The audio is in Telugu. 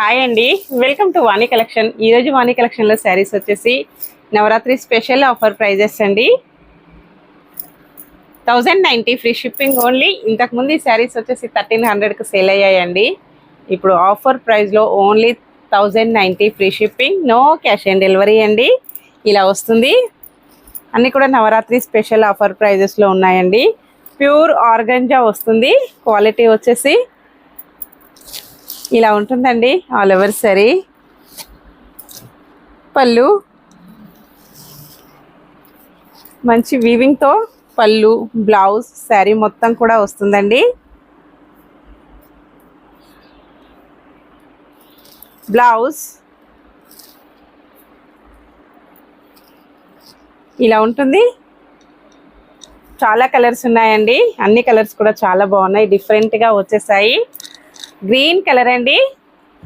హాయ్ అండి, వెల్కమ్ టు వాణి కలెక్షన్. ఈరోజు వాణి కలెక్షన్లో శారీస్ వచ్చేసి నవరాత్రి స్పెషల్ ఆఫర్ ప్రైజెస్ అండి. 1090 ఫ్రీ షిప్పింగ్ ఓన్లీ. ఇంతకుముందు ఈ శారీస్ వచ్చేసి 1300కి సేల్ అయ్యాయండి. ఇప్పుడు ఆఫర్ ప్రైస్లో only 1090 free shipping, no cash on delivery అండి. ఇలా వస్తుంది. అన్నీ కూడా నవరాత్రి స్పెషల్ ఆఫర్ ప్రైజెస్లో ఉన్నాయండి. ప్యూర్ ఆర్గంజా వస్తుంది. క్వాలిటీ వచ్చేసి ఇలా ఉంటుందండి. ఆల్ ఓవర్ సారీ, పళ్ళు మంచి వీవింగ్తో పళ్ళు, బ్లౌజ్, శారీ మొత్తం కూడా వస్తుందండి. బ్లౌజ్ ఇలా ఉంటుంది. చాలా కలర్స్ ఉన్నాయండి. అన్ని కలర్స్ కూడా చాలా బాగున్నాయి, డిఫరెంట్గా వచ్చేసాయి. గ్రీన్ కలర్ అండి,